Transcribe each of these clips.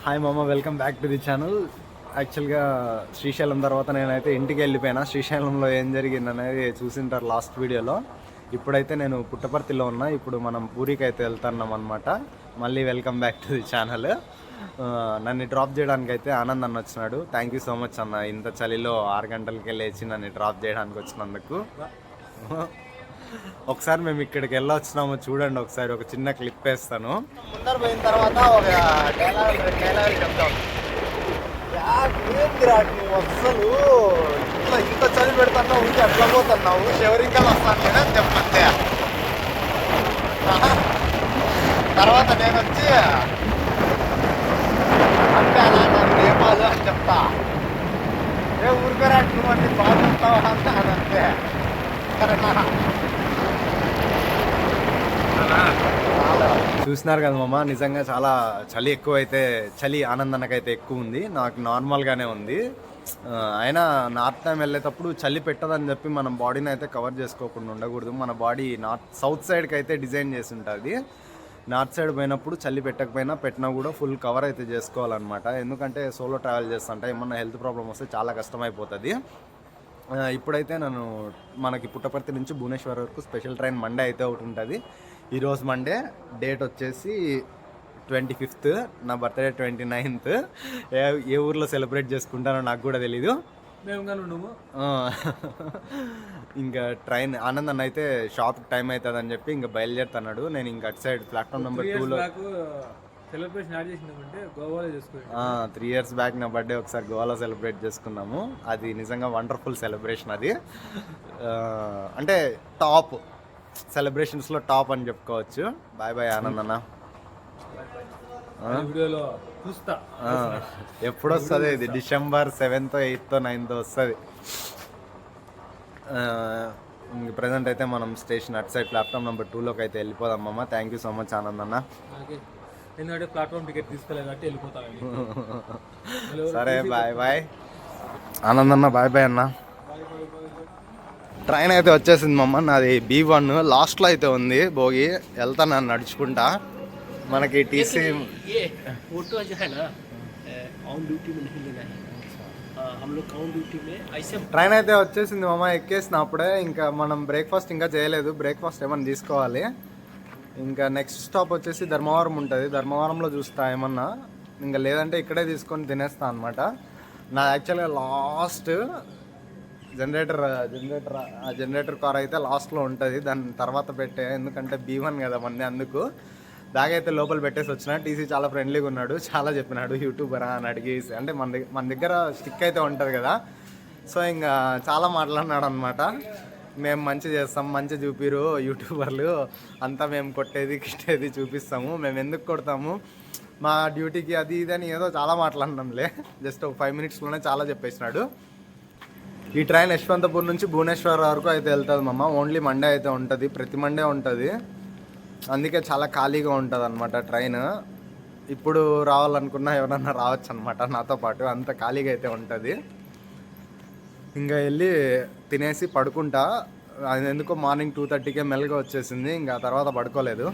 Hi మామ, welcome back to the channel. యాక్చువల్గా శ్రీశైలం తర్వాత నేనైతే ఇంటికి వెళ్ళిపోయినా. శ్రీశైలంలో ఏం జరిగింది అనేది చూసింటారు లాస్ట్ వీడియోలో. ఇప్పుడైతే నేను పుట్టపర్తిలో ఉన్నా. ఇప్పుడు మనం పూరికి అయితే వెళ్తున్నాం అనమాట. మళ్ళీ welcome back to the channel. నన్ను డ్రాప్ చేయడానికి అయితే ఆనంద్ అన్న వచ్చినాడు. థ్యాంక్ యూ సో మచ్ అన్న, ఇంత చలిలో 6 గంటలకే లేచి నన్ను డ్రాప్ చేయడానికి వచ్చినందుకు. ఒకసారి మేము ఇక్కడికి వెళ్ళొచ్చినాము, చూడండి ఒకసారి. ఒక చిన్న క్లిప్ వేస్తాను. ముందర పోయిన తర్వాత ఒక డైలాగ్ చెప్తాం. నువ్వు అసలు ఇంత చలి పెడుతున్నావు, ఉంటే ఎట్లా పోతున్నావు, శివరింకలు వస్తాను నేను అని చెప్పంతే. తర్వాత నేను వచ్చి అంటే అలా నన్ను ఏమాలు అని చెప్తా. ఏ ఊరికరాట్ నువ్వు అన్ని బాగా చెప్తావా అంటే అదంతే. కరెక్టా? చూసినారు కదా మామ, నిజంగా చాలా చలి ఎక్కువ అయితే, చలి ఆనందనకైతే ఎక్కువ ఉంది. నాకు నార్మల్గానే ఉంది. అయినా నార్త్ టైం వెళ్ళేటప్పుడు చలి పెట్టదని చెప్పి మనం బాడీని అయితే కవర్ చేసుకోకుండా ఉండకూడదు. మన బాడీ సౌత్ సైడ్కి అయితే డిజైన్ చేసి ఉంటుంది. నార్త్ సైడ్ పోయినప్పుడు చలి పెట్టినా కూడా ఫుల్ కవర్ అయితే చేసుకోవాలన్నమాట. ఎందుకంటే సోలో ట్రావెల్ చేస్తుంటే ఏమన్నా హెల్త్ ప్రాబ్లమ్ వస్తే చాలా కష్టమైపోతుంది. ఇప్పుడైతే మనకి పుట్టపర్తి నుంచి భువనేశ్వర్ వరకు స్పెషల్ ట్రైన్ మండే అయితే ఒకటి ఉంటుంది. ఈరోజు మండే, డేట్ వచ్చేసి 25th, నా బర్త్డే 29th. ఏ ఊర్లో సెలబ్రేట్ చేసుకుంటానో నాకు కూడా తెలీదు. ఇంకా ట్రైన్ ఆనంద్ అన్న అయితే షాప్ టైం అవుతుంది అని చెప్పి ఇంకా బయలుదేరుతున్నాడు. నేను ఇంకా అటు సైడ్ ప్లాట్ఫామ్ నెంబర్ 2లో సెలబ్రేషన్ యాడ్ చేసినామంటే గోవాలో చేసుకున్నాం. 3 years బ్యాక్ నా బర్త్డే ఒకసారి గోవాలో సెలబ్రేట్ చేసుకున్నాము. అది నిజంగా వండర్ఫుల్ సెలబ్రేషన్. అది అంటే టాప్ సెలబ్రేషన్స్లో టాప్ అని చెప్పుకోవచ్చు. బాయ్ బాయ్ ఆనంద్ అన్న. వీడియోలో చూస్తా ఎప్పుడు వస్తుంది ఇది? December 7th, 8th, 9th వస్తుంది. ప్రజెంట్ అయితే మనం స్టేషన్ అటు సైడ్ ప్లాట్ఫామ్ నెంబర్ 2లోకి అయితే వెళ్ళిపోదాం మామ. Thank you so much Anand అన్న. ఎందుకంటే ప్లాట్ఫామ్ టికెట్ తీసుకోలేదు కాబట్టి వెళ్ళిపోతాను. సరే బాయ్ బాయ్ ఆనంద్ అన్న. బాయ్ బాయ్ అన్న. ట్రైన్ అయితే వచ్చేసింది మమ్మ. నాది B1 లాస్ట్లో అయితే ఉంది బోగి. వెళ్తాను నడుచుకుంటా. మనకి టీసీ ట్రైన్ అయితే వచ్చేసింది మమ్మ. ఎక్కేసిన అప్పుడే. ఇంకా మనం బ్రేక్ఫాస్ట్ ఇంకా చేయలేదు. బ్రేక్ఫాస్ట్ ఏమన్నా తీసుకోవాలి. ఇంకా నెక్స్ట్ స్టాప్ వచ్చేసి ధర్మవరం ఉంటుంది. ధర్మవరంలో చూస్తా ఏమన్నా, ఇంకా లేదంటే ఇక్కడే తీసుకొని తినేస్తా అనమాట. నా యాక్చువల్గా లాస్ట్ జనరేటర్ కార్ అయితే లాస్ట్లో ఉంటుంది. దాని తర్వాత పెట్టే, ఎందుకంటే B1 కదా మంది, అందుకు బ్యాగ్ అయితే లోపల పెట్టేసి వచ్చిన. టీసీ చాలా ఫ్రెండ్లీగా ఉన్నాడు, చాలా చెప్పినాడు యూట్యూబరా అని అడిగేసి. అంటే మన దగ్గర స్టిక్ అయితే ఉంటుంది కదా, సో ఇంకా చాలా మాట్లాడినాడు అనమాట. మేము మంచి చేస్తాం, మంచి చూపిరు యూట్యూబర్లు అంతా, మేము కొట్టేది గిట్టేది చూపిస్తాము, మేము ఎందుకు కొడతాము, మా డ్యూటీకి అది ఇది అని ఏదో చాలా మాట్లాడినాంలే. జస్ట్ ఒక 5 minutesలోనే చాలా చెప్పేసినాడు. ఈ ట్రైన్ యశ్వంతపూర్ నుంచి భువనేశ్వర్ వరకు అయితే వెళ్తుంది మమ్మ. ఓన్లీ మండే అయితే ఉంటుంది, ప్రతి మండే ఉంటుంది. అందుకే చాలా ఖాళీగా ఉంటుంది అనమాట ట్రైన్. ఇప్పుడు రావాలనుకున్నా ఎవరన్నా రావచ్చు అనమాట నాతో పాటు, అంత ఖాళీగా అయితే ఉంటుంది. ఇంకా వెళ్ళి తినేసి పడుకుంటా. అది ఎందుకో మార్నింగ్ 2:30కే మెల్గా వచ్చేసింది. ఇంకా తర్వాత పడుకోలేదు.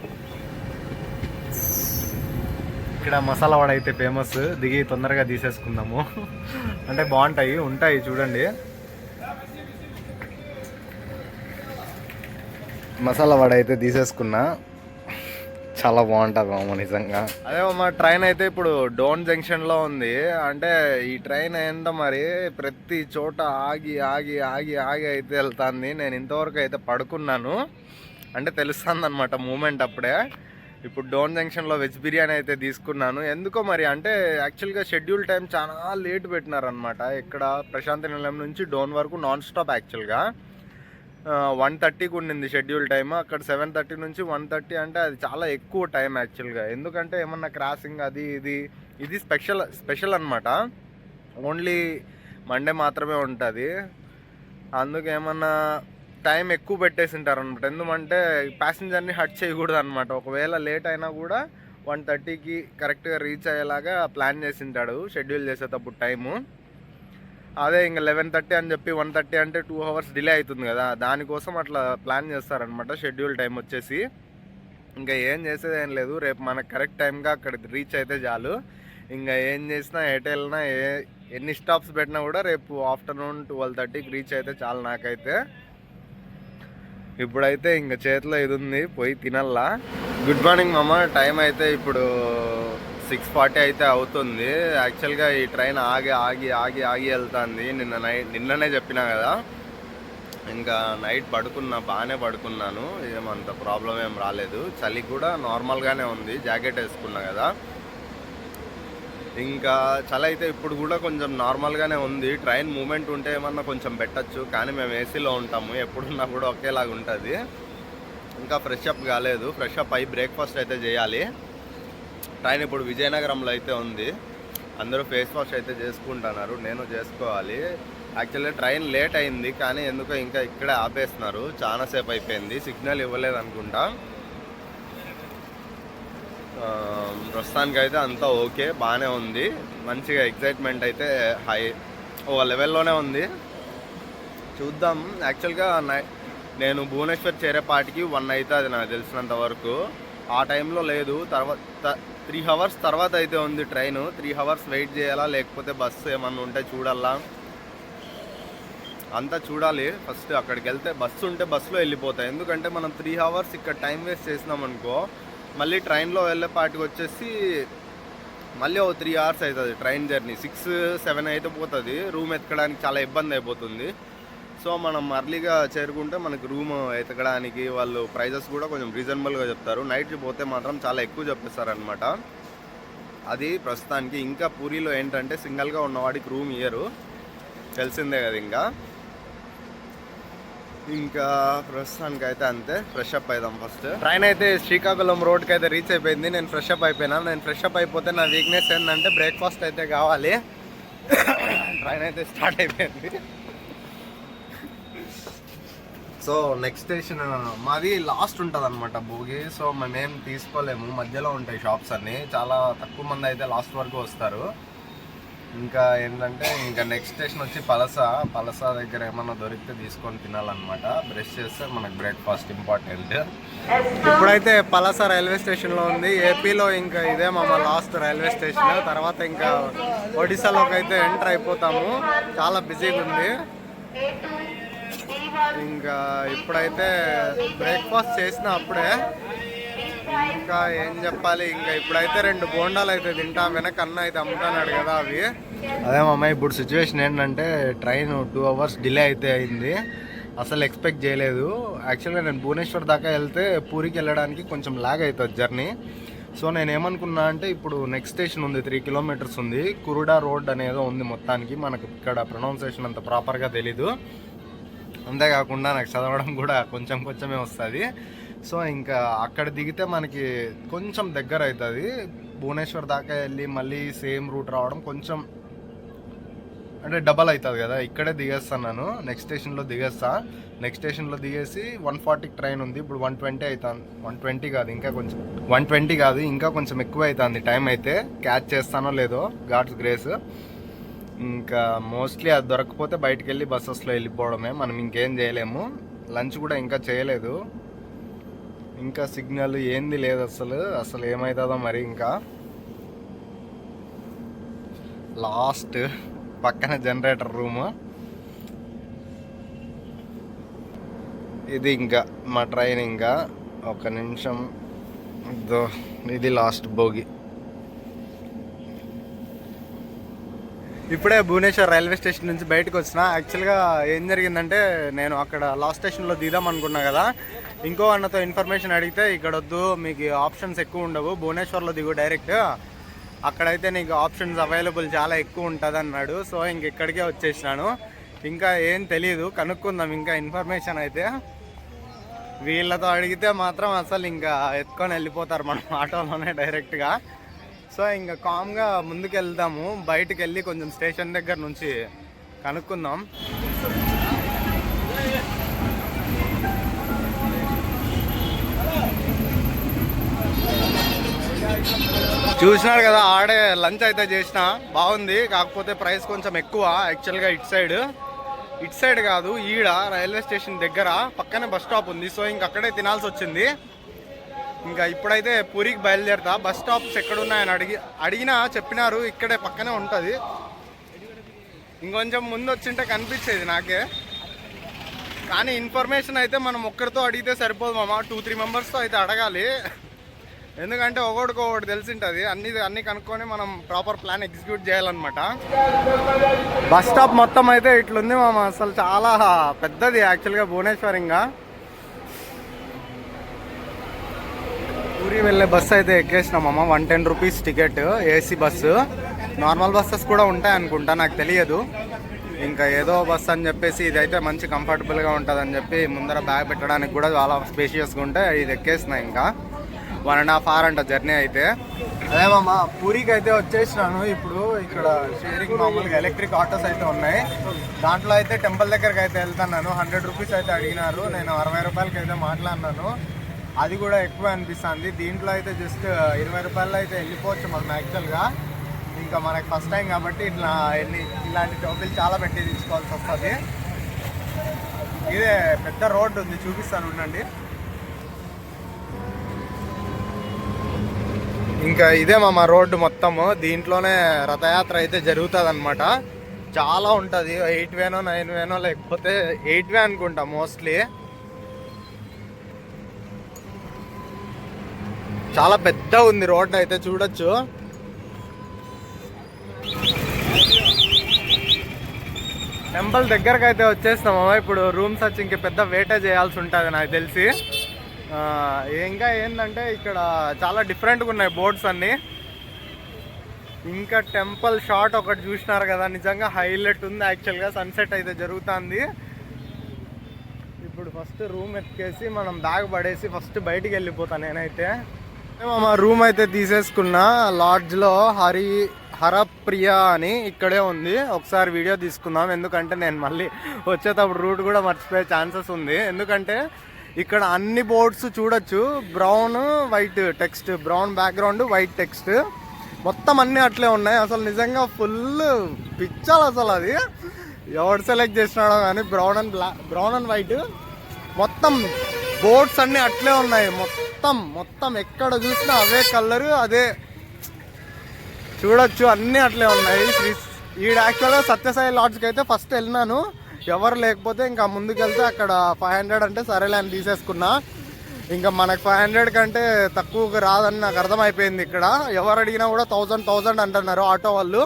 ఇక్కడ మసాలా వడ అయితే ఫేమస్. దిగి తొందరగా తీసేసుకుందాము. అంటే బాగుంటాయి, ఉంటాయి చూడండి. మసాలా వడ అయితే తీసేసుకున్నా. చాలా బాగుంటుంది మామ నిజంగా. అదే మా ట్రైన్ అయితే ఇప్పుడు డోన్ జంక్షన్లో ఉంది. అంటే ఈ ట్రైన్ ఏంటో మరి ప్రతి చోట ఆగి ఆగి ఆగి ఆగి అయితే వెళ్తుంది. నేను ఇంతవరకు అయితే పడుకున్నాను, అంటే తెలుస్తుంది అనమాట మూమెంట్ అప్పుడే. ఇప్పుడు డోన్ జంక్షన్లో వెజ్ బిర్యానీ అయితే తీసుకున్నాను. ఎందుకో మరి, అంటే యాక్చువల్గా షెడ్యూల్ టైం చాలా లేట్ పెట్టినారనమాట. ఇక్కడ ప్రశాంతి నిలయం నుంచి డోన్ వరకు నాన్ స్టాప్. యాక్చువల్గా 1:30కి ఉండింది షెడ్యూల్ టైమ్. అక్కడ 7:30 నుంచి 1:30 అంటే అది చాలా ఎక్కువ టైం యాక్చువల్గా. ఎందుకంటే ఏమన్నా క్రాసింగ్ అది ఇది స్పెషల్ అనమాట. ఓన్లీ మండే మాత్రమే ఉంటుంది. అందుకేమన్నా టైం ఎక్కువ పెట్టేసి ఉంటారు అనమాట. ఎందుకంటే ప్యాసింజర్ని హట్ చేయకూడదు అనమాట. ఒకవేళ లేట్ అయినా కూడా 1:30కి కరెక్ట్గా రీచ్ అయ్యేలాగా ప్లాన్ చేసి ఉంటాడు షెడ్యూల్ చేసేటప్పుడు టైము. అదే ఇంకా 11:30 అని చెప్పి 1:30 అంటే 2 hours డిలే అవుతుంది కదా, దానికోసం అట్లా ప్లాన్ చేస్తారనమాట షెడ్యూల్ టైం వచ్చేసి. ఇంకా ఏం చేసేది ఏం లేదు. రేపు మనకు కరెక్ట్ టైంగా అక్కడ రీచ్ అయితే చాలు. ఇంకా ఏం చేసినా ఎటు వెళ్ళినా ఎన్ని స్టాప్స్ పెట్టినా కూడా రేపు ఆఫ్టర్నూన్ 12:30కి రీచ్ అయితే చాలు నాకైతే. ఇప్పుడైతే ఇంకా చేతిలో ఇది ఉంది, పోయి తినల్లా. గుడ్ మార్నింగ్ మామ. టైం అయితే ఇప్పుడు 6:40 అయితే అవుతుంది. యాక్చువల్గా ఈ ట్రైన్ ఆగి ఆగి ఆగి ఆగి వెళ్తుంది. నిన్ననే చెప్పినా కదా. ఇంకా నైట్ బాగానే పడుకున్నాను, ఏమంత ప్రాబ్లం ఏం రాలేదు. చలి కూడా నార్మల్గానే ఉంది, జాకెట్ వేసుకున్నా కదా. ఇంకా చలి అయితే ఇప్పుడు కూడా కొంచెం నార్మల్గానే ఉంది. ట్రైన్ మూమెంట్ ఉంటే ఏమన్నా కొంచెం పెట్టచ్చు, కానీ మేము ఏసీలో ఉంటాము, ఎప్పుడున్నా కూడా ఒకేలాగా ఉంటుంది. ఇంకా ఫ్రెష్ అప్ కాలేదు, ఫ్రెష్ అప్ అయ్యి బ్రేక్ఫాస్ట్ అయితే చేయాలి. ట్రైన్ ఇప్పుడు విజయనగరంలో అయితే ఉంది. అందరూ ఫేస్ వాష్ అయితే చేసుకుంటున్నారు, నేను చేసుకోవాలి. యాక్చువల్గా ట్రైన్ లేట్ అయింది, కానీ ఎందుకో ఇంకా ఇక్కడే ఆపేస్తున్నారు. చాలాసేపు అయిపోయింది, సిగ్నల్ ఇవ్వలేదు అనుకుంటా. ప్రస్తుతానికైతే అంతా ఓకే, బాగానే ఉంది. మంచిగా ఎగ్జైట్మెంట్ అయితే ఒక లెవెల్లోనే ఉంది. చూద్దాం. యాక్చువల్గా నేను భువనేశ్వర్ చేరేపాటికి 1 అవుతుంది నాకు తెలిసినంత వరకు. ఆ టైంలో లేదు. తర్వాత 3 hours తర్వాత అయితే ఉంది ట్రైన్. 3 hours వెయిట్ చేయాలా, లేకపోతే బస్సు ఏమన్నా ఉంటే చూడాలా, అంతా చూడాలి. ఫస్ట్ అక్కడికి వెళ్తే బస్సు ఉంటే బస్సులో వెళ్ళిపోతాయి. ఎందుకంటే మనం 3 hours ఇక్కడ టైం వేస్ట్ చేసినాం అనుకో, మళ్ళీ ట్రైన్లో వెళ్ళేపాటికి వచ్చేసి మళ్ళీ 3 hours అవుతుంది ట్రైన్ జర్నీ. 6-7 అయితే పోతుంది. రూమ్ ఎత్తకడానికి చాలా ఇబ్బంది అయిపోతుంది. సో మనం అర్లీగా చేరుకుంటే మనకి రూమ్ ఎతకడానికి వాళ్ళు ప్రైజెస్ కూడా కొంచెం రీజనబుల్గా చెప్తారు. నైట్ పోతే మాత్రం చాలా ఎక్కువ చెప్పేస్తారనమాట. అది ప్రస్తుతానికి. ఇంకా పూరిలో ఏంటంటే సింగిల్గా ఉన్నవాడికి రూమ్ ఇయ్యరు, తెలిసిందే కదా. ఇంకా ప్రస్తుతానికి అయితే అంతే. ఫ్రెష్ అప్ అవుదాం ఫస్ట్. ట్రైన్ అయితే శ్రీకాకుళం రోడ్కి అయితే రీచ్ అయిపోయింది. నేను ఫ్రెష్ అప్ అయిపోయినా. నేను ఫ్రెష్ అప్ అయిపోతే నా వీక్నెస్ ఏంటంటే బ్రేక్ఫాస్ట్ అయితే కావాలి. ట్రైన్ అయితే స్టార్ట్ అయిపోయింది. సో నెక్స్ట్ స్టేషన్ మాది లాస్ట్ ఉంటుంది అనమాట భోగి. సో మేమేం తీసుకోలేము, మధ్యలో ఉంటాయి షాప్స్ అన్నీ. చాలా తక్కువ మంది అయితే లాస్ట్ వరకు వస్తారు. ఇంకా ఏంటంటే ఇంకా నెక్స్ట్ స్టేషన్ వచ్చి పలస దగ్గర ఏమన్నా దొరికితే తీసుకొని తినాలన్నమాట. బ్రష్ చేస్తే మనకు బ్రేక్ఫాస్ట్ ఇంపార్టెంట్. ఇప్పుడైతే పలస రైల్వే స్టేషన్లో ఉంది. ఏపీలో ఇంకా ఇదే మా లాస్ట్ రైల్వే స్టేషన్. తర్వాత ఇంకా ఒడిశాలోకి అయితే ఎంటర్ అయిపోతాము. చాలా బిజీగా ఉంది. ఇంకా ఇప్పుడైతే బ్రేక్ఫాస్ట్ చేసిన అప్పుడే. ఇంకా ఏం చెప్పాలి, ఇంకా ఇప్పుడైతే 2 బోండాలు అయితే తింటా. వెనక అన్న అయితే అమ్ముతున్నాడు కదా అవి. అదే మామ, ఇప్పుడు సిచ్యువేషన్ ఏంటంటే ట్రైన్ 2 hours డిలే అయితే అయింది. అసలు ఎక్స్పెక్ట్ చేయలేదు. యాక్చువల్గా నేను భువనేశ్వర్ దాకా వెళ్తే పూరికి వెళ్ళడానికి కొంచెం లాగ్ అవుతుంది జర్నీ. సో నేను ఏమనుకున్నా అంటే ఇప్పుడు నెక్స్ట్ స్టేషన్ ఉంది, 3 kilometers ఉంది, కురుడా రోడ్ అనేదో ఉంది. మొత్తానికి మనకు ఇక్కడ ప్రొనౌన్సియేషన్ అంత ప్రాపర్గా తెలీదు. అంతేకాకుండా నాకు చదవడం కూడా కొంచెమే వస్తుంది. సో ఇంకా అక్కడ దిగితే మనకి కొంచెం దగ్గర అవుతుంది. భువనేశ్వర్ దాకా వెళ్ళి మళ్ళీ సేమ్ రూట్ రావడం కొంచెం అంటే డబల్ అవుతుంది కదా. ఇక్కడే దిగేస్తాను నేను, నెక్స్ట్ స్టేషన్లో దిగేస్తా. నెక్స్ట్ స్టేషన్లో దిగేసి 140కి ట్రైన్ ఉంది. ఇప్పుడు 120 అవుతుంది. 120 కాదు, ఇంకా కొంచెం ఎక్కువ అవుతుంది టైం. అయితే క్యాచ్ చేస్తానో లేదో, గాడ్స్ గ్రేస్. ఇంకా మోస్ట్లీ అది దొరకకపోతే బయటికి వెళ్ళి బస్సెస్లో వెళ్ళిపోవడమే, మనం ఇంకేం చేయలేము. లంచ్ కూడా ఇంకా చేయలేదు. ఇంకా సిగ్నల్ ఏంది లేదు అసలు ఏమవుతుందో మరి. ఇంకా లాస్ట్ పక్కన జనరేటర్ రూమ్ ఇది. ఇంకా మా ట్రైన్ ఇంకా 1 నిమిషం. ఇది లాస్ట్ భోగి. ఇప్పుడే భువనేశ్వర్ రైల్వే స్టేషన్ నుంచి బయటకు వచ్చిన. యాక్చువల్గా ఏం జరిగిందంటే నేను అక్కడ లాస్ట్ స్టేషన్లో దిగుదాం అనుకున్నా కదా. ఇంకో అన్నతో ఇన్ఫర్మేషన్ అడిగితే ఇక్కడ వద్దు, మీకు ఆప్షన్స్ ఎక్కువ ఉండవు, భువనేశ్వర్లో దిగు డైరెక్ట్, అక్కడైతే నీకు ఆప్షన్స్ అవైలబుల్ చాలా ఎక్కువ ఉంటుంది అన్నాడు. సో ఇక్కడికే వచ్చేసినాను. ఇంకా ఏం తెలియదు, కనుక్కుందాం ఇంకా ఇన్ఫర్మేషన్ అయితే. వీళ్ళతో అడిగితే మాత్రం అసలు ఇంకా ఎత్తుకొని వెళ్ళిపోతారు మనం ఆటోలోనే డైరెక్ట్గా. సో ఇంకా కామ్గా ముందుకు వెళ్దాము. బయటికి వెళ్ళి కొంచెం స్టేషన్ దగ్గర నుంచి కనుక్కుందాం. చూసినారు కదా, ఆడే లంచ్ అయితే చేసిన, బాగుంది. కాకపోతే ప్రైస్ కొంచెం ఎక్కువ. యాక్చువల్గా ఇటు సైడ్ కాదు, ఈడ రైల్వే స్టేషన్ దగ్గర పక్కనే బస్ స్టాప్ ఉంది. సో ఇంక అక్కడే తినాల్సి వచ్చింది. ఇంకా ఇప్పుడైతే పూరికి బయలుదేరుతా. బస్ స్టాప్స్ ఎక్కడున్నాయని అడిగినా చెప్పినారు ఇక్కడే పక్కనే ఉంటుంది. ఇంకొంచెం ముందు వచ్చింటే కనిపించేది నాకే, కానీ ఇన్ఫర్మేషన్ అయితే మనం ఒక్కరితో అడిగితే సరిపోదు మామ, 2-3 మెంబర్స్తో అయితే అడగాలి. ఎందుకంటే ఒకటి తెలిసింటుంది. అన్నీ కనుక్కొని మనం ప్రాపర్ ప్లాన్ ఎగ్జిక్యూట్ చేయాలన్నమాట. బస్ స్టాప్ మొత్తం అయితే ఇట్లుంది మామ, అసలు చాలా పెద్దది యాక్చువల్గా భువనేశ్వర్. ఇంకా పూరి వెళ్ళే బస్సు అయితే ఎక్కేసినామమ్మ. 110 rupees ticket, AC bus. Normal buses కూడా ఉంటాయి అనుకుంటా, నాకు తెలియదు. ఇంకా ఏదో బస్ అని చెప్పేసి ఇదైతే మంచి కంఫర్టబుల్గా ఉంటుందని చెప్పి ముందర బ్యాగ్ పెట్టడానికి కూడా చాలా స్పేషియస్గా ఉంటే ఇది ఎక్కేసిన. ఇంకా 1.5 hour అంట జర్నీ అయితే. అదేమమ్మా పూరికి అయితే వచ్చేసినాను. ఇప్పుడు ఇక్కడ షేరింగ్ మామూలుగా ఎలక్ట్రిక్ ఆటోస్ అయితే ఉన్నాయి. దాంట్లో అయితే టెంపుల్ దగ్గరికి అయితే వెళ్తున్నాను. 100 రూపీస్ అయితే అడిగినారు, నేను 60 రూపాయలకి అయితే మాట్లాడినాను. అది కూడా ఎక్కువ అనిపిస్తుంది. దీంట్లో అయితే జస్ట్ 20 రూపాయలు అయితే వెళ్ళిపోవచ్చు మనం యాక్చువల్గా. ఇంకా మనకి ఫస్ట్ టైం కాబట్టి ఇలాంటి టోపీలు చాలా పెట్టి తీసుకోవాల్సి వస్తుంది. ఇదే పెద్ద రోడ్డు ఉంది, చూపిస్తాను ఉండండి. ఇంకా ఇదే మా రోడ్డు మొత్తము. దీంట్లోనే రథయాత్ర అయితే జరుగుతుంది అనమాట. చాలా ఉంటుంది. 8 వేనో 9 వేనో లేకపోతే 8 వే అనుకుంటా మోస్ట్లీ. చాలా పెద్ద ఉంది రోడ్డు అయితే, చూడొచ్చు. టెంపుల్ దగ్గరకు అయితే వచ్చేస్తామా. ఇప్పుడు రూమ్ సర్చింగ్కి పెద్ద వెయిటే చేయాల్సి ఉంటుంది నాకు తెలిసి. ఇంకా ఏంటంటే ఇక్కడ చాలా డిఫరెంట్గా ఉన్నాయి బోర్డ్స్ అన్నీ. ఇంకా టెంపుల్ షాట్ ఒకటి చూసినారు కదా, నిజంగా హైలైట్ ఉంది యాక్చువల్గా. సన్సెట్ అయితే జరుగుతుంది. ఇప్పుడు ఫస్ట్ రూమ్ ఎక్కేసి మనం బ్యాగ్ పడేసి ఫస్ట్ బయటికి వెళ్ళిపోతాను నేనైతే. మా రూమ్ అయితే తీసేసుకున్నా. లాడ్జ్లో హరప్రియ అని ఇక్కడే ఉంది. ఒకసారి వీడియో తీసుకుందాం, ఎందుకంటే నేను మళ్ళీ వచ్చేటప్పుడు రూట్ కూడా మర్చిపోయే ఛాన్సెస్ ఉంది. ఎందుకంటే ఇక్కడ అన్ని బోర్డ్స్ చూడొచ్చు, brown white text, brown background white text, మొత్తం అన్నీ అట్లే ఉన్నాయి. అసలు నిజంగా ఫుల్ పిక్చర్ అసలు. అది ఎవరు సెలెక్ట్ చేసినాడో కానీ బ్రౌన్ అండ్ వైట్ మొత్తం బోర్డ్స్ అన్నీ అట్లే ఉన్నాయి. మొత్తం ఎక్కడ చూసినా అవే కలరు, అదే చూడొచ్చు, అన్నీ అట్లే ఉన్నాయి. ఈడ యాక్చువల్గా సత్యసాయి లాడ్జ్కి అయితే ఫస్ట్ వెళ్ళినాను, ఎవరు లేకపోతే ఇంకా ముందుకెళ్తే అక్కడ 500 అంటే సరేలే అని తీసేసుకున్నా. ఇంకా మనకు 500 కంటే తక్కువగా రాదని నాకు అర్థమైపోయింది. ఇక్కడ ఎవరు అడిగినా కూడా 1000 అంటున్నారు ఆటో వాళ్ళు.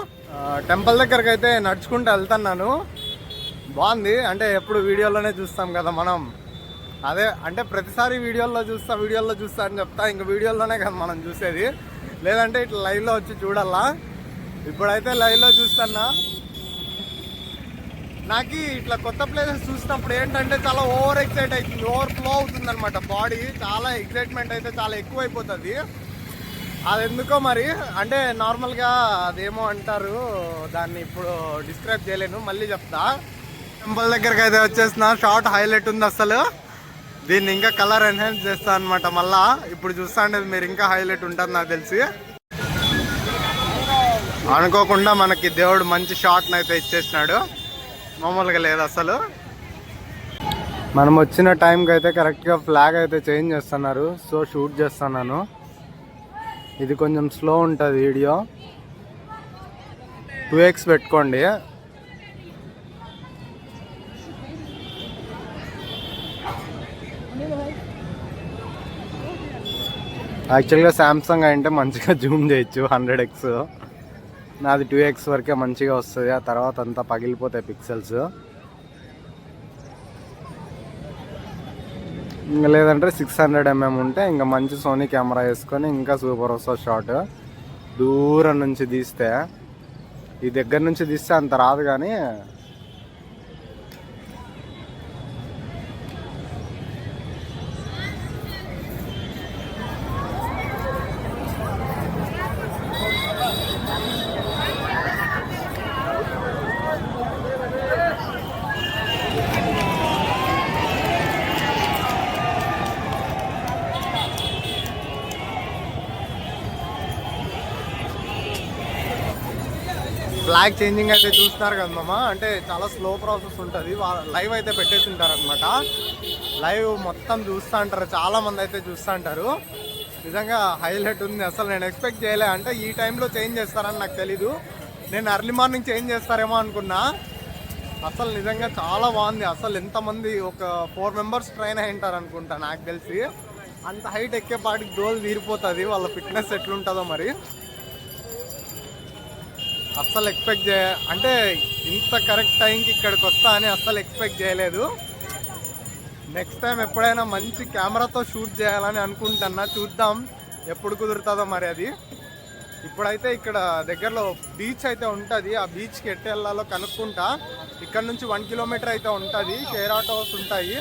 టెంపుల్ దగ్గరికి అయితే నడుచుకుంటూ వెళ్తున్నాను. బాగుంది. అంటే ఎప్పుడు వీడియోలోనే చూస్తాం కదా మనం, అదే అంటే ప్రతిసారి వీడియోలో చూస్తా అని చెప్తా. ఇంకా వీడియోలోనే కదా మనం చూసేది, లేదంటే ఇట్లా లైవ్లో వచ్చి చూడాలా. ఇప్పుడైతే లైవ్లో చూస్తున్నా. నాకు ఇట్లా కొత్త ప్లేసెస్ చూసినప్పుడు ఏంటంటే చాలా ఓవర్ ఫ్లో అవుతుంది అనమాట బాడీ. చాలా ఎక్సైట్మెంట్ అయితే చాలా ఎక్కువైపోతుంది. అది ఎందుకో మరి, అంటే నార్మల్గా అదేమో అంటారు, దాన్ని ఇప్పుడు డిస్క్రైబ్ చేయలేను, మళ్ళీ చెప్తా. టెంపుల్ దగ్గరికి అయితే వచ్చేసిన. షార్ట్ హైలైట్ ఉంది అసలు. దీన్ని ఇంకా కలర్ ఎన్హాన్స్ చేస్తా అనమాట మళ్ళా. ఇప్పుడు చూస్తా ఉండేది మీరు, ఇంకా హైలైట్ ఉంటుంది నాకు తెలిసి. అనుకోకుండా మనకి దేవుడు మంచి షాట్ని అయితే ఇచ్చేసినాడు, మామూలుగా లేదు అసలు. మనం వచ్చిన టైంకి అయితే కరెక్ట్గా ఫ్లాగ్ అయితే చేంజ్ చేస్తున్నారు, సో షూట్ చేస్తున్నాను. ఇది కొంచెం స్లో ఉంటుంది వీడియో, 2x పెట్టుకోండి. యాక్చువల్గా శాంసంగ్ అంటే మంచిగా జూమ్ చేయొచ్చు 100x. నాది 2x వరకే మంచిగా వస్తుంది, ఆ తర్వాత అంతా పగిలిపోతాయి పిక్సెల్స్. ఇంకా లేదంటే 600mm ఉంటే ఇంకా మంచి సోనీ కెమెరా వేసుకొని ఇంకా సూపర్ వస్తుంది షాట్. దూరం నుంచి తీస్తే, ఈ దగ్గర నుంచి తీస్తే అంత రాదు కానీ ఫ్లాగ్ చేంజింగ్ అయితే చూస్తున్నారు కదా మామ. అంటే చాలా స్లో ప్రాసెస్ ఉంటుంది. లైవ్ అయితే పెట్టేసి ఉంటారు అనమాట. లైవ్ మొత్తం చూస్తూ ఉంటారు, చాలామంది అయితే చూస్తూ ఉంటారు. నిజంగా హైలైట్ ఉంది. అసలు నేను ఎక్స్పెక్ట్ చేయలే, అంటే ఈ టైంలో చేంజ్ చేస్తారని నాకు తెలీదు. నేను ఎర్లీ మార్నింగ్ చేంజ్ చేస్తారేమో అనుకున్నా. అసలు నిజంగా చాలా బాగుంది. అసలు ఎంతమంది, ఒక 4 మెంబర్స్ ట్రైన్ అయి ఉంటారు అనుకుంటా నాకు తెలిసి. అంత హైట్ ఎక్కేపాటికి దోలు తీరిపోతుంది. వాళ్ళ ఫిట్నెస్ ఎట్లుంటుందో మరి. అస్సలు ఎక్స్పెక్ట్ అంటే ఇంత కరెక్ట్ టైంకి ఇక్కడికి వస్తా అని అస్సలు ఎక్స్పెక్ట్ చేయలేదు. నెక్స్ట్ టైం ఎప్పుడైనా మంచి కెమెరాతో షూట్ చేయాలని అనుకుంటున్నా. చూద్దాం ఎప్పుడు కుదురుతుందో మరి అది. ఇప్పుడైతే ఇక్కడ దగ్గరలో బీచ్ అయితే ఉంటుంది. ఆ బీచ్కి ఎట్టు వెళ్ళాలో కనుక్కుంటా. ఇక్కడ నుంచి 1 కిలోమీటర్ అయితే ఉంటుంది. షేర్ ఆటోస్ ఉంటాయి.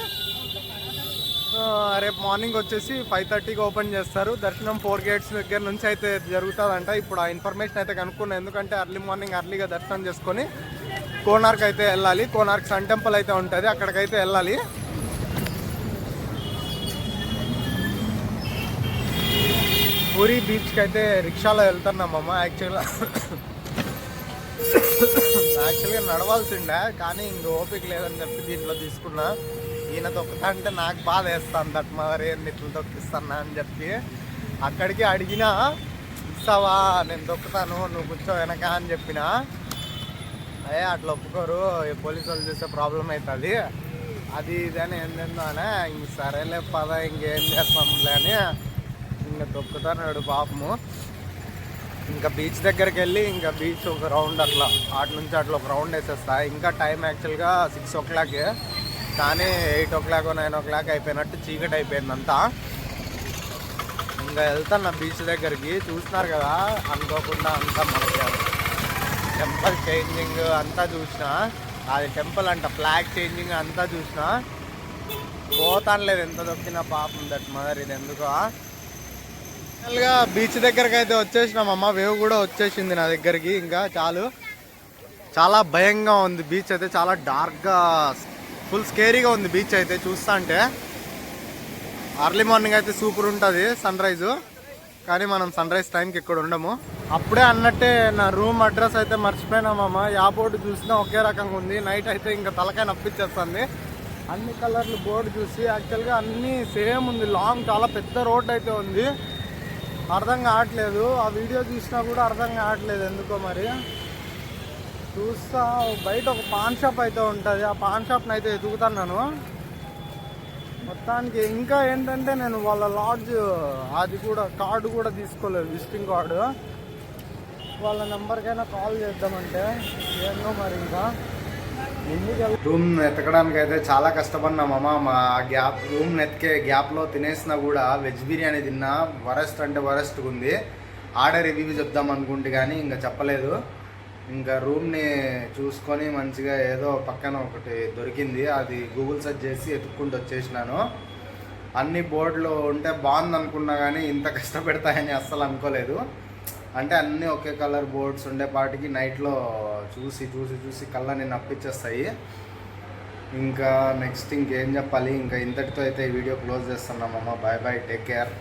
రేపు మార్నింగ్ వచ్చేసి 5:30కి ఓపెన్ చేస్తారు. దర్శనం 4 గేట్స్ దగ్గర నుంచి అయితే జరుగుతుందంట. ఇప్పుడు ఆ ఇన్ఫర్మేషన్ అయితే కనుక్కున్నాను. ఎందుకంటే ఎర్లీ మార్నింగ్ అర్లీగా దర్శనం చేసుకొని కోనార్క్ అయితే వెళ్ళాలి. కోనార్క్ సన్ టెంపుల్ అయితే ఉంటుంది, అక్కడికైతే వెళ్ళాలి. పూరి బీచ్కి అయితే రిక్షాలో వెళ్తున్నామమ్మ. యాక్చువల్గా నడవాల్సిండే, కానీ ఇంక ఓపిక లేదని చెప్పి దీంట్లో తీసుకున్నా. ఈయన తొక్కుతా అంటే నాకు బాధ వేస్తాను. దట్ మరి ఇట్లా తొక్కిస్తానా అని చెప్పి అక్కడికి అడిగినా, ఇస్తావా నేను తొక్కుతాను నువ్వు కూర్చో వెనక అని చెప్పిన. అట్లా ఒప్పుకోరు, పోలీసు వాళ్ళు చూసే ప్రాబ్లం అవుతుంది అది ఇదని ఏంటందో అని. ఇంక సరేలే పద ఇంకేం చేస్తాంలే అని ఇంకా తొక్కుతాడు పాపము. ఇంకా బీచ్ దగ్గరికి వెళ్ళి ఇంకా బీచ్ ఒక రౌండ్ అట్లా నుంచి అట్లా ఒక రౌండ్ వేసేస్తా. ఇంకా టైం యాక్చువల్గా 6 o'clock, కానీ 8 o'clock 9 o'clock అయిపోయినట్టు చీకటి అయిపోయిందంతా. ఇంకా వెళ్తాను బీచ్ దగ్గరికి. చూస్తున్నారు కదా, అనుకోకుండా అంతా మనకి టెంపుల్ చేంజింగ్ అంతా చూసిన. అది టెంపుల్ అంట ఫ్లాగ్ చేంజింగ్ అంతా చూసిన. పోతాను లేదు ఎంత దొక్కినా పాపం దట్ మదర్. ఇది ఎందుకో గా బీచ్ దగ్గరకు అయితే వచ్చేసినామమ్మ. వేవ్ కూడా వచ్చేసింది నా దగ్గరికి. ఇంకా చాలా భయంగా ఉంది బీచ్ అయితే. చాలా డార్క్గా ఫుల్ స్కేరీగా ఉంది బీచ్ అయితే చూస్తా అంటే. అర్లీ మార్నింగ్ అయితే సూపర్ ఉంటుంది సన్ రైజు, కానీ మనం సన్ రైజ్ టైంకి ఇక్కడ ఉండము. అప్పుడే అన్నట్టే నా రూమ్ అడ్రస్ అయితే మర్చిపోయినామమ్మ. యా బోర్డు చూసినా ఒకే రకంగా ఉంది. నైట్ అయితే ఇంకా తలకాయ నప్పించేస్తుంది అన్ని కలర్లు బోర్డు చూసి. యాక్చువల్గా అన్నీ సేమ్ ఉంది. లాంగ్ చాలా పెద్ద రోడ్ అయితే ఉంది. అర్థం కావట్లేదు, ఆ వీడియో చూసినా కూడా అర్థం కావట్లేదు ఎందుకో మరి. చూస్తా బయట ఒక పాన్ షాప్ అయితే ఉంటుంది. ఆ పాన్ షాప్ని అయితే ఎదుగుతున్నాను మొత్తానికి. ఇంకా ఏంటంటే నేను వాళ్ళ లాడ్జ్ అది కూడా కార్డు కూడా తీసుకోలేదు, విజిటింగ్ కార్డు. వాళ్ళ నెంబర్కైనా కాల్ చేద్దామంటే ఏందో మరి. ఇంకా రూమ్ ఎతకడానికి అయితే చాలా కష్టపడినామమ్మ. మా రూమ్ ఎతికే గ్యాప్లో తినేసినా కూడా వెజ్ బిర్యానీ తిన్నా. వరస్ట్ అంటే వరస్ట్గా ఉంది. ఆర్డర్ రివ్యూ చెప్దాం అనుకుంటే కానీ ఇంకా చెప్పలేదు. ఇంకా రూమ్ని చూసుకొని మంచిగా ఏదో పక్కన ఒకటి దొరికింది, అది గూగుల్ సెర్చ్ చేసి ఎత్తుక్కుంటూ వచ్చేసినాను. అన్ని బోర్డులు ఉంటే బాగుంది అనుకున్నా కానీ ఇంత కష్టపెడతాయని అస్సలు అనుకోలేదు. అంటే అన్నీ ఒకే కలర్ బోర్డ్స్ ఉండేపాటికి నైట్లో చూసి కళ్ళని నప్పించేస్తాయి. ఇంకా నెక్స్ట్ ఇంకేం చెప్పాలి. ఇంకా ఇంతటితో అయితే ఈ వీడియో క్లోజ్ చేస్తున్నామమ్మ. Bye bye, take care.